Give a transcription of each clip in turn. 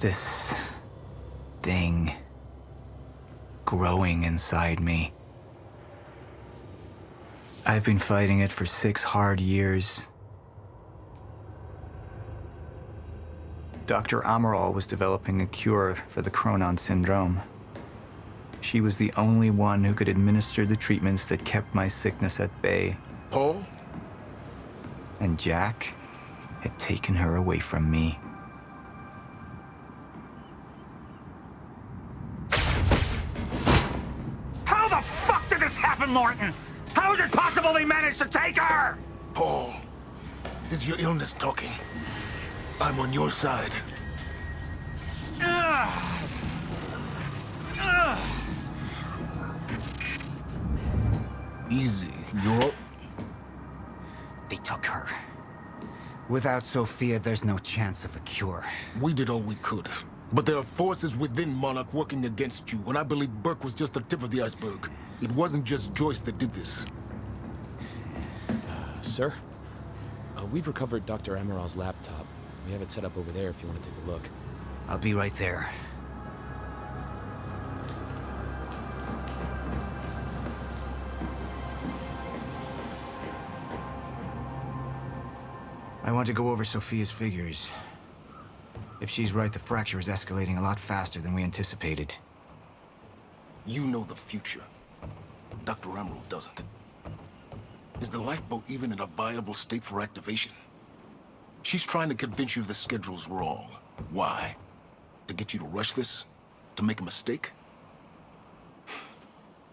This thing growing inside me. I've been fighting it for 6 hard years. Dr. Amaral was developing a cure for the Cronon syndrome. She was the only one who could administer the treatments that kept my sickness at bay. Paul? And Jack had taken her away from me. How the fuck did this happen, Morton? How is it possible they managed to take her? Paul, this is your illness talking. I'm on your side. Easy, you're... They took her. Without Sophia, there's no chance of a cure. We did all we could. But there are forces within Monarch working against you, and I believe Burke was just the tip of the iceberg. It wasn't just Joyce that did this. Sir? We've recovered Dr. Amaral's laptop. We have it set up over there if you want to take a look. I'll be right there. I want to go over Sophia's figures. If she's right, the fracture is escalating a lot faster than we anticipated. You know the future. Dr. Amaral doesn't. Is the lifeboat even in a viable state for activation? She's trying to convince you the schedule's wrong. Why? To get you to rush this? To make a mistake?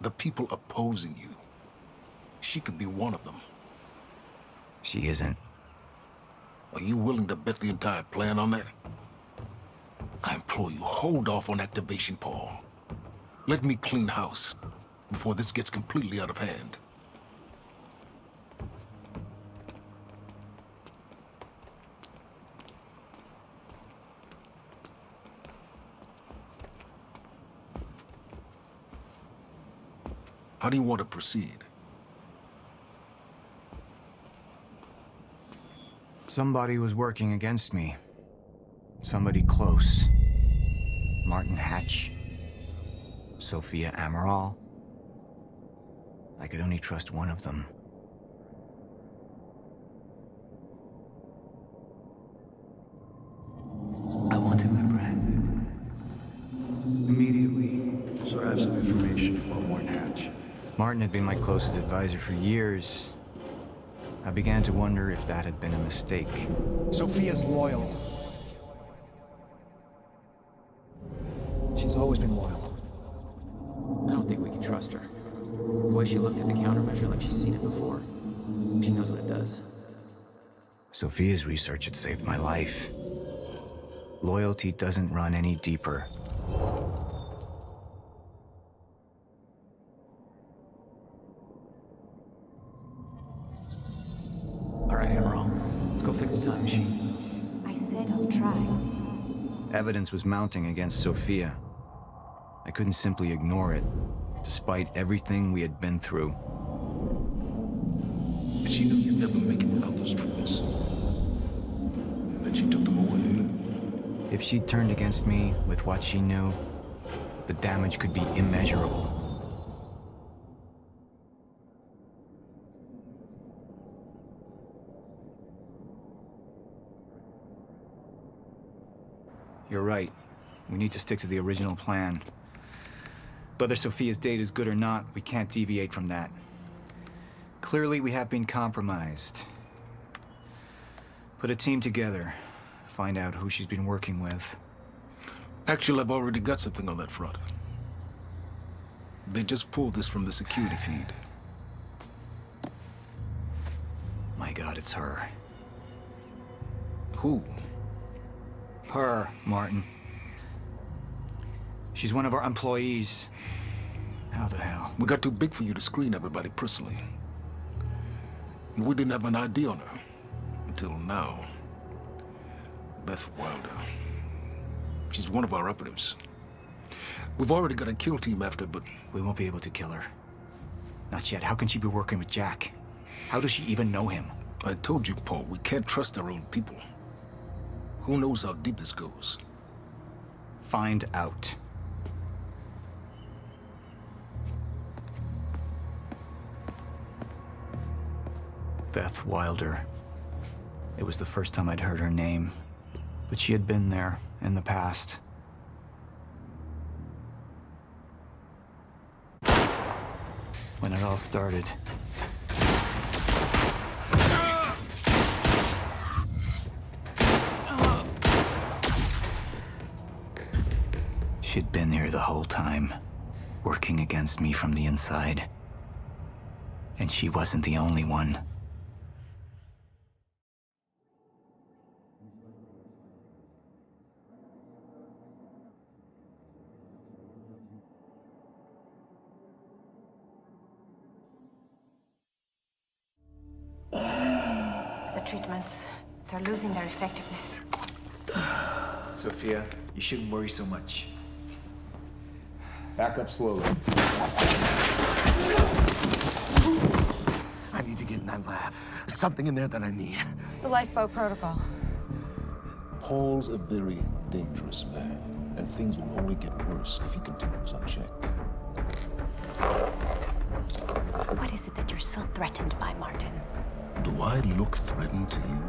The people opposing you. She could be one of them. She isn't. Are you willing to bet the entire plan on that? I implore you, hold off on activation, Paul. Let me clean house before this gets completely out of hand. How do you want to proceed? Somebody was working against me. Somebody close. Martin Hatch. Sophia Amaral. I could only trust one of them. I want him apprehended. Immediately. So I have some information about Martin Hatch. Martin had been my closest advisor for years. I began to wonder if that had been a mistake. Sophia's loyal. She's always been loyal. I don't think we can trust her. The way she looked at the countermeasure like she's seen it before. She knows what it does. Sophia's research had saved my life. Loyalty doesn't run any deeper. All right, Amaral. Let's go fix the time machine. I said I'll try. Evidence was mounting against Sophia. I couldn't simply ignore it, despite everything we had been through. And she knew you'd never make it without those treatments. And then she took them away. If she'd turned against me with what she knew, the damage could be immeasurable. You're right. We need to stick to the original plan. Whether Sophia's date is good or not, we can't deviate from that. Clearly, we have been compromised. Put a team together. Find out who she's been working with. Actually, I've already got something on that front. They just pulled this from the security feed. My God, it's her. Who? Her, Martin. She's one of our employees. How the hell? We got too big for you to screen everybody personally. And we didn't have an ID on her. Until now. Beth Wilder. She's one of our operatives. We've already got a kill team after, but... We won't be able to kill her. Not yet. How can she be working with Jack? How does she even know him? I told you, Paul, we can't trust our own people. Who knows how deep this goes? find out. Beth Wilder. It was the first time I'd heard her name, but she had been there in the past. When it all started. She'd been here the whole time, working against me from the inside. And she wasn't the only one. The treatments, they're losing their effectiveness. Sophia, you shouldn't worry so much. Back up slowly. I need to get in that lab. There's something in there that I need. The lifeboat protocol. Paul's a very dangerous man, and things will only get worse if he continues unchecked. What is it that you're so threatened by, Martin? Do I look threatened to you?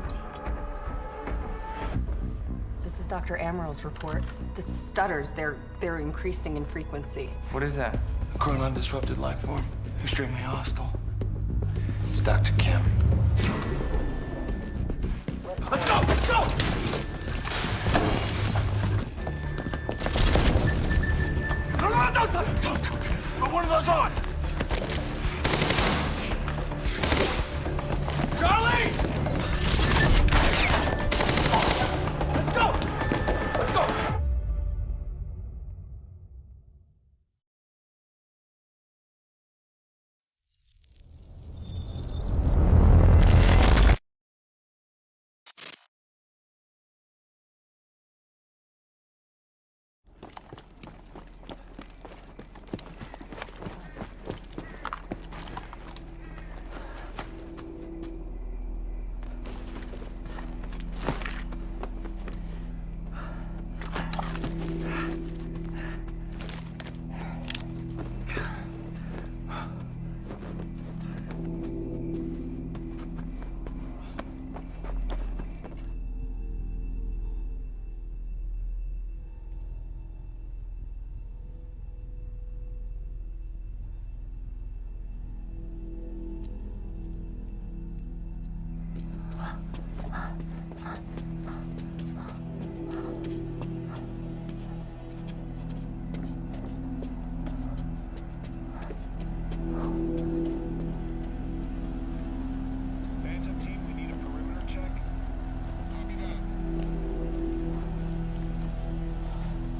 This is Dr. Amaril's report. The stutters, they're increasing in frequency. What is that? A chronon-disrupted life form. Extremely hostile. It's Dr. Kim. Let's go! Let's go! No, don't! Put one of those on! Charlie! Let's go! Let's go!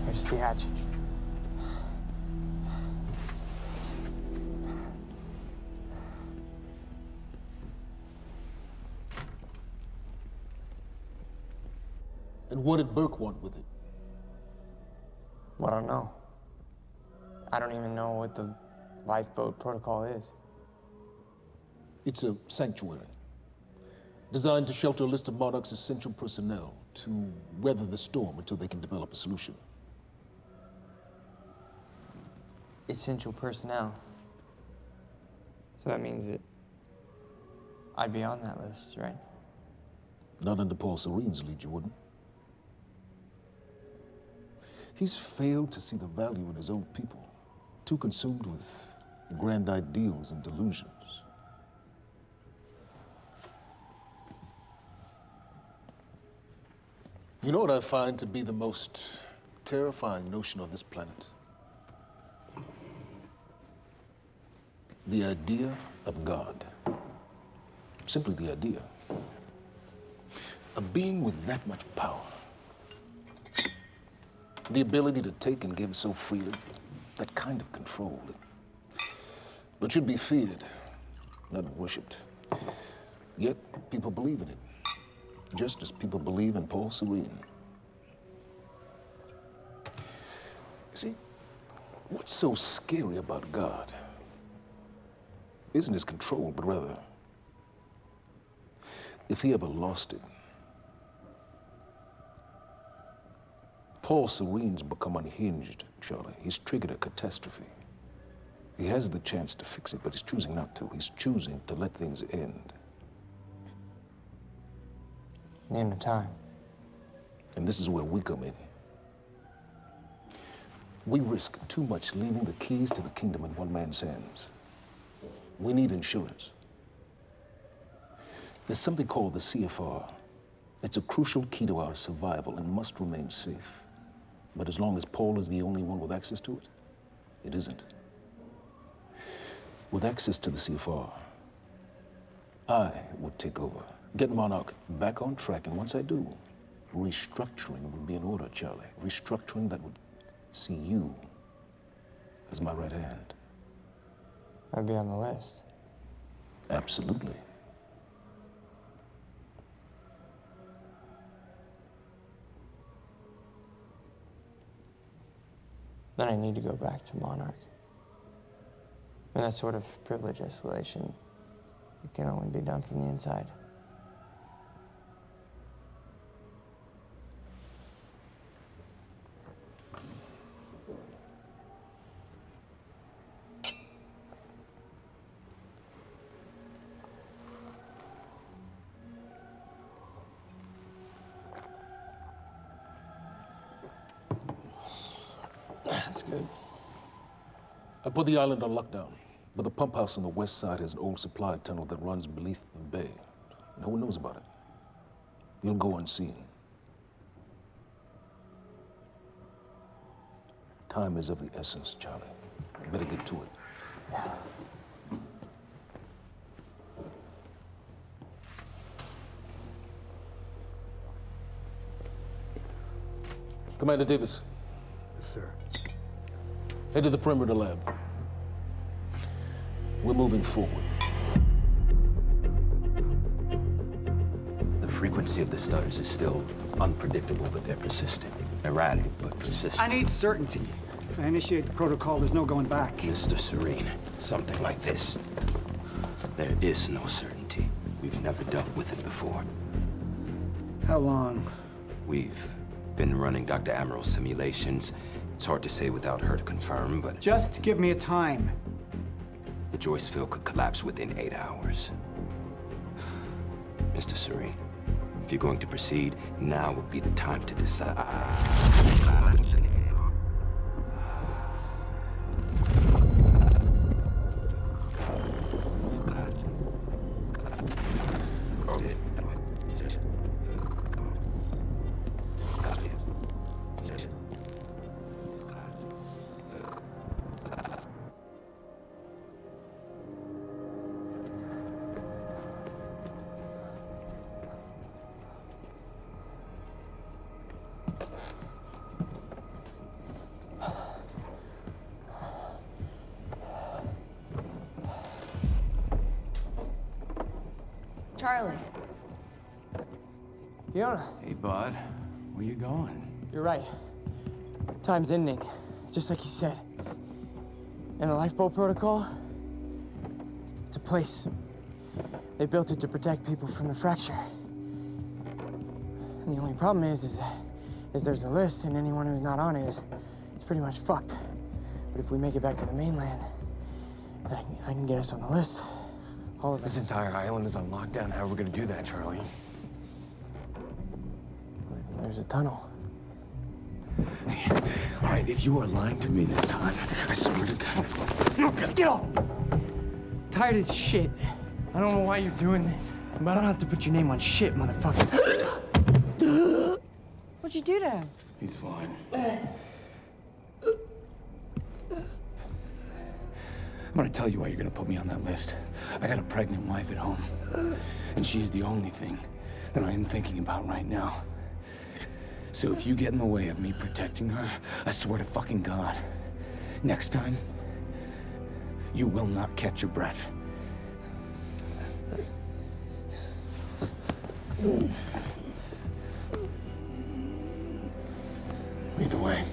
Here's the hatch. And what did Burke want with it? Well, I don't know. I don't even know what the lifeboat protocol is. It's a sanctuary, designed to shelter a list of Monarch's essential personnel to weather the storm until they can develop a solution. Essential personnel. So that means that I'd be on that list, right? Not under Paul Serene's lead, you wouldn't. He's failed to see the value in his own people, too consumed with grand ideals and delusions. You know what I find to be the most terrifying notion on this planet? The idea of God. Simply the idea. A being with that much power. The ability to take and give so freely. That kind of control. It should be feared, not worshipped. Yet people believe in it. Just as people believe in Paul Serene. See, what's so scary about God isn't his control, but rather, if he ever lost it, Paul Serene's become unhinged, Charlie. He's triggered a catastrophe. He has the chance to fix it, but he's choosing not to. He's choosing to let things end. Name the time. And this is where we come in. We risk too much leaving the keys to the kingdom in one man's hands. We need insurance. There's something called the CFR. It's a crucial key to our survival and must remain safe. But as long as Paul is the only one with access to it, it isn't. With access to the CFR, I would take over, get Monarch back on track, and once I do, restructuring would be in order, Charlie. Restructuring that would see you as my right hand. I'd be on the list. Absolutely. Then I need to go back to Monarch. And that sort of privilege escalation, it can only be done from the inside. That's good. I put the island on lockdown, but the pump house on the west side has an old supply tunnel that runs beneath the bay. No one knows about it. You'll go unseen. Time is of the essence, Charlie. Better get to it. Commander Davis. Yes, sir. Head to the perimeter lab. We're moving forward. The frequency of the stutters is still unpredictable, but they're persistent. Erratic, but persistent. I need certainty. If I initiate the protocol, there's no going back. Mr. Serene, something like this. There is no certainty. We've never dealt with it before. How long? We've been running Dr. Amaril's simulations. It's hard to say without her to confirm, but... Just give me a time. The Joyce field could collapse within 8 hours. Mr. Serene, if you're going to proceed, now would be the time to decide. Charlie. Fiona. Hey, bud. Where you going? You're right. Time's ending, just like you said. And the lifeboat protocol? It's a place. They built it to protect people from the fracture. And the only problem is there's a list, and anyone who's not on it is pretty much fucked. But if we make it back to the mainland, I can get us on the list. All of This entire island is on lockdown. How are we gonna do that, Charlie? There's a tunnel. Hey, all right, if you are lying to me this time, I swear to God. Get off! Tired of this shit. I don't know why you're doing this, but I don't have to put your name on shit, motherfucker. What'd you do to him? He's fine. I'm gonna tell you why you're gonna put me on that list. I got a pregnant wife at home, and she's the only thing that I am thinking about right now. So if you get in the way of me protecting her, I swear to fucking God, next time, you will not catch your breath. Lead the way.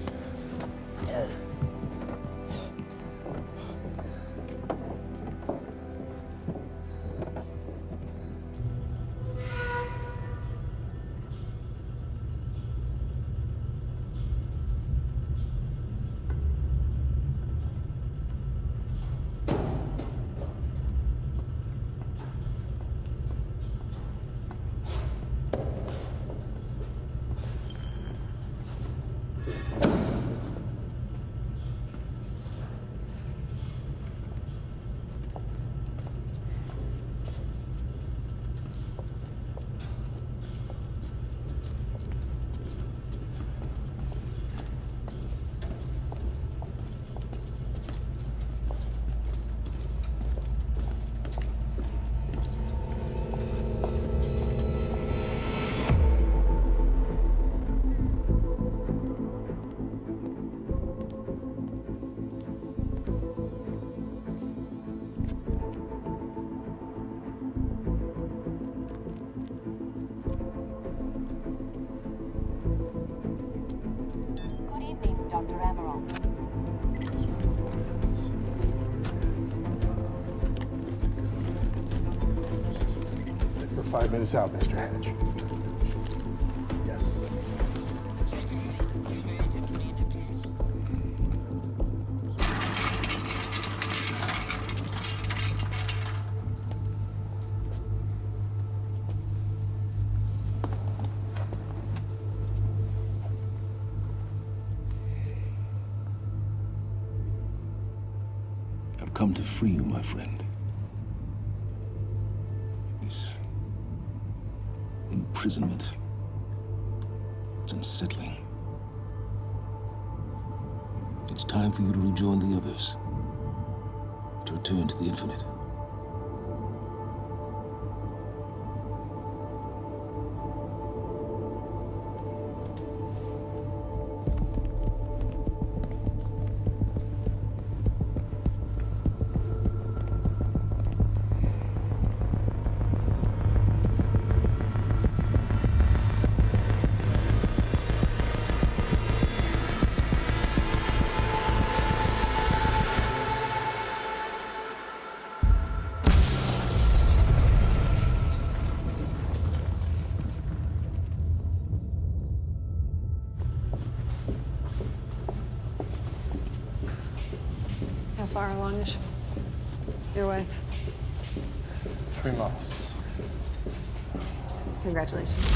5 minutes out, Mr. Hatch. Yes. I've come to free you, my friend. This imprisonment, it's unsettling. It's time for you to rejoin the others, to return to the infinite. How far along is your wife? 3 months. Congratulations.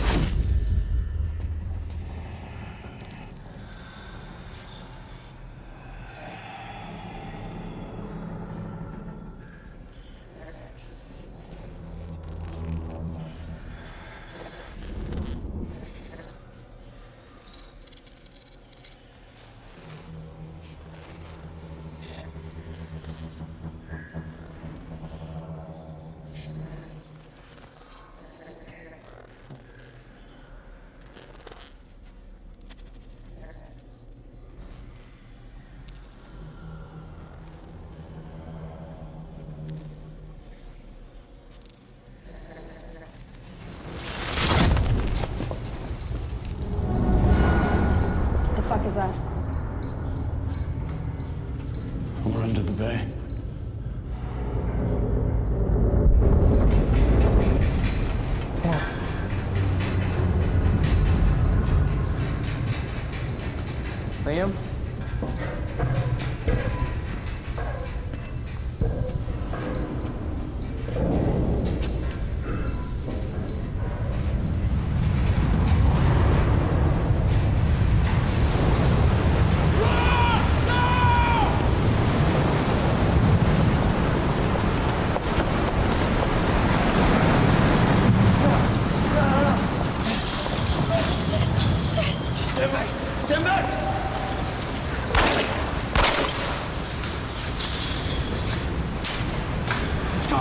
What the fuck is that? We're under the bay. Liam? Stand back! Let's go.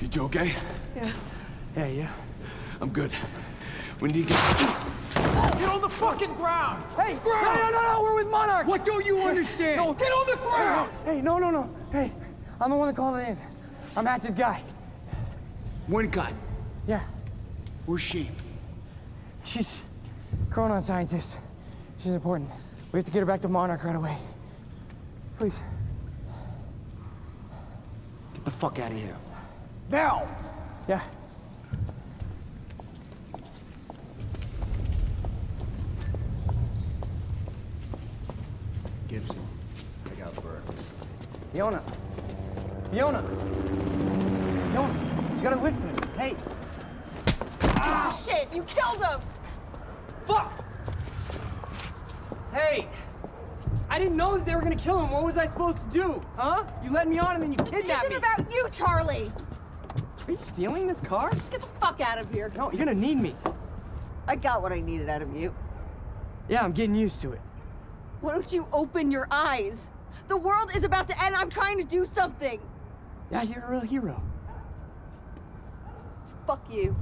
You two okay? Yeah. Yeah, yeah. I'm good. We need to get... Get on the fucking ground! Hey, ground! No, we're with Monarch! What don't you understand? No, get on the ground! Hey, no. Hey, I'm the one that called it in. I'm Hatch's guy. Winnicott, Yeah, where's she? she's Chronon scientist. She's important. We have to get her back to Monarch right away. Please. Get the fuck out of here. Now! Yeah. Gibson, take out Burke. Fiona, you gotta listen to me. Hey. Shit, you killed him! Fuck! Hey! I didn't know that they were gonna kill him. What was I supposed to do? Huh? You led me on and then you kidnapped me. It isn't about you, Charlie! Are you stealing this car? Just get the fuck out of here. No, you're gonna need me. I got what I needed out of you. Yeah, I'm getting used to it. Why don't you open your eyes? The world is about to end. I'm trying to do something. Yeah, you're a real hero. Fuck you.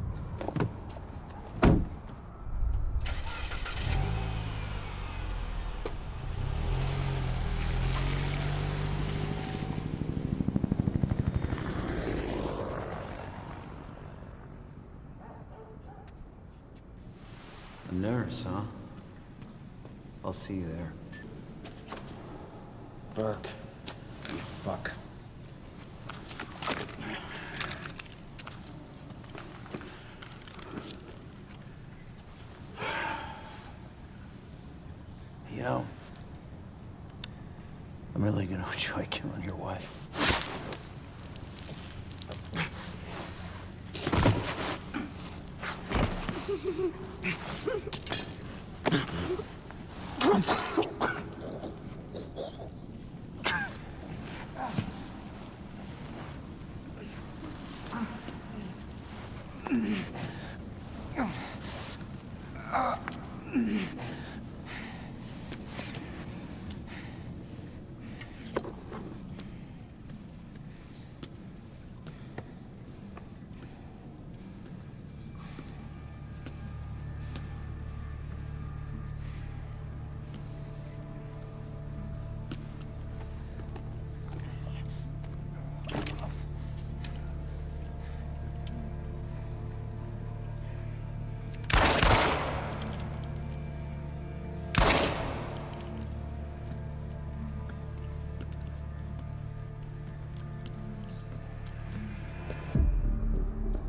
nurse, huh? I'll see you there. Burke, you fuck. You know, I'm really gonna enjoy killing your wife.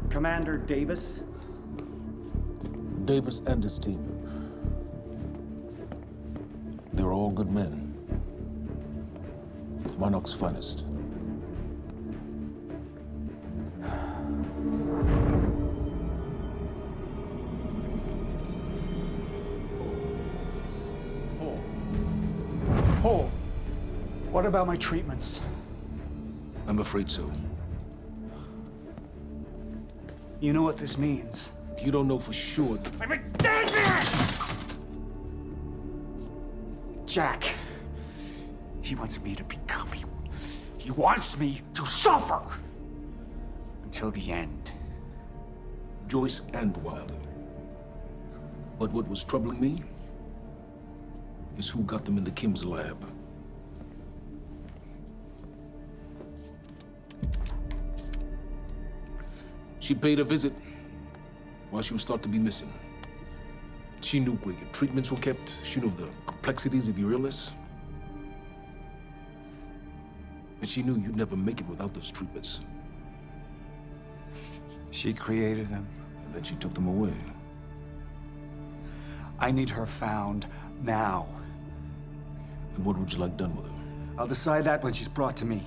Commander Davis? Davis and his team. They were all good men. Monarch's finest. Paul, what about my treatments? I'm afraid so. You know what this means? You don't know for sure. I'm a dead man! Jack, he wants me to become you. He wants me to suffer until the end. Joyce and Wilder. But what was troubling me is who got them into Kim's lab. She paid a visit while she was thought to be missing. She knew where your treatments were kept. She knew the complexities of your illness. And she knew you'd never make it without those treatments. She created them. And then she took them away. I need her found now. And what would you like done with her? I'll decide that when she's brought to me.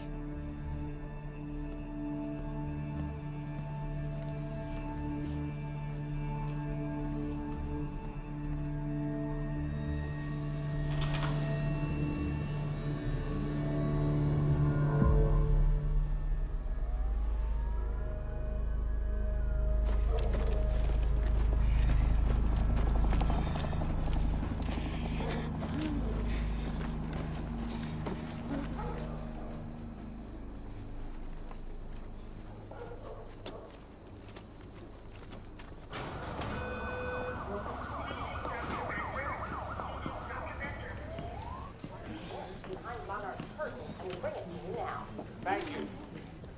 Thank you.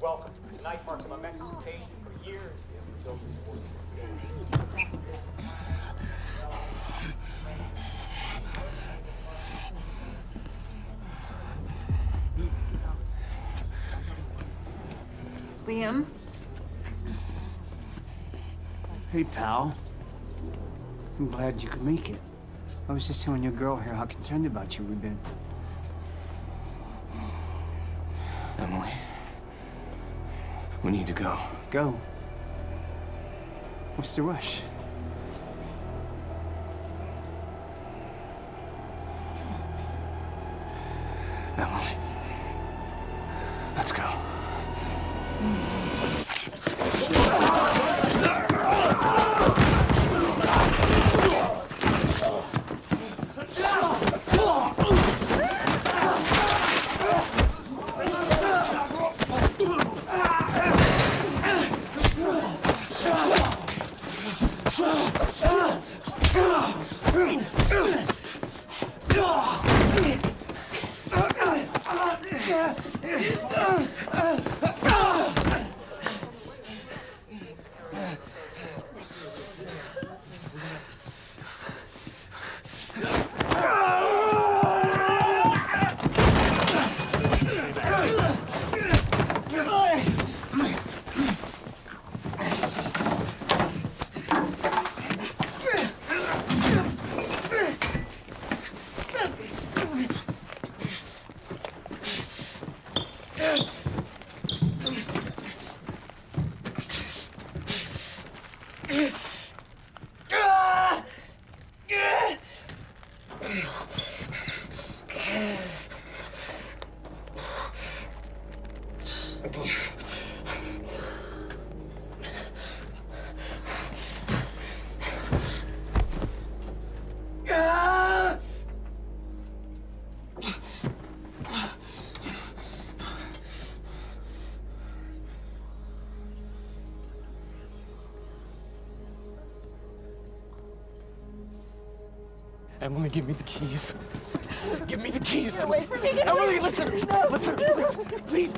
Welcome. Tonight marks a momentous occasion. For years, we have been building towards this day. Liam? Hey, pal. I'm glad you could make it. I was just telling your girl here how concerned about you we've been. Emily, we need to go. Go? What's the rush? Emily, let's go. Emily, give me the keys. Give me the keys. Get away from me. Get Emily, away. listen, please,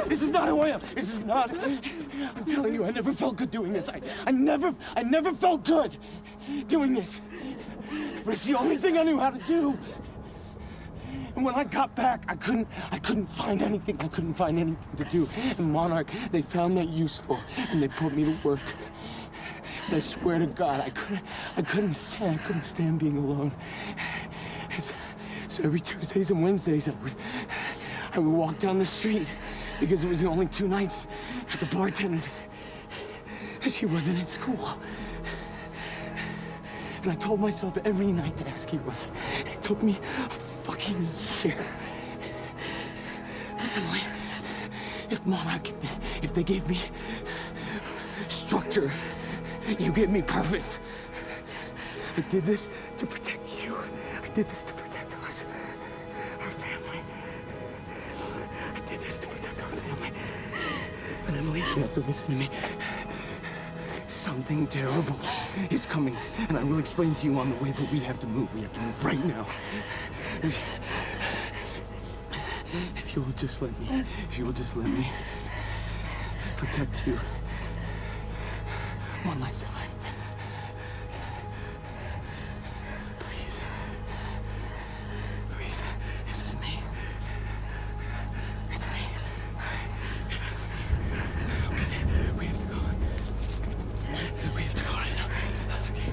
this is not who I am. This is not. I'm telling you, I never felt good doing this. I never felt good doing this. But it's the only thing I knew how to do. And when I got back, I couldn't find anything. I couldn't find anything to do. And Monarch, they found that useful, and they put me to work. And I swear to God, I couldn't stand being alone. So every Tuesdays and Wednesdays, I would walk down the street because it was the only 2 nights at the bartender. She wasn't at school. And I told myself every night to ask you out. It took me a fucking year. Emily, if Monarch, if they gave me structure, you gave me purpose. I did this to protect you. I did this to protect us, our family. I did this to protect our family. But Emily, you have to listen to me. Something terrible is coming, and I will explain to you on the way, but we have to move. We have to move right now. If you will just let me protect you one last time. Please. Please. This is me. It's me. It is me. Okay. We have to go. We have to go right now. Okay.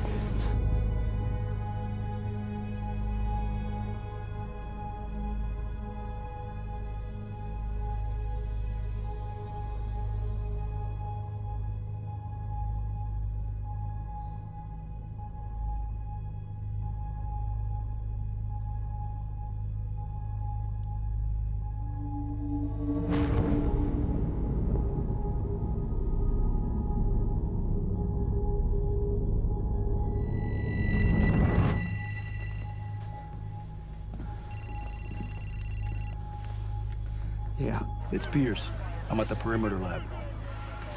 Yeah, it's Pierce. I'm at the perimeter lab.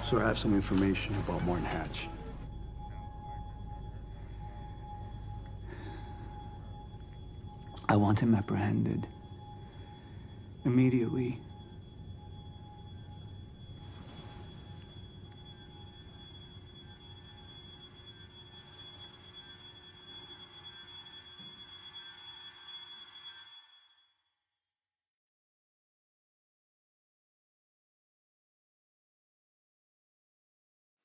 So I have some information about Martin Hatch. I want him apprehended. Immediately.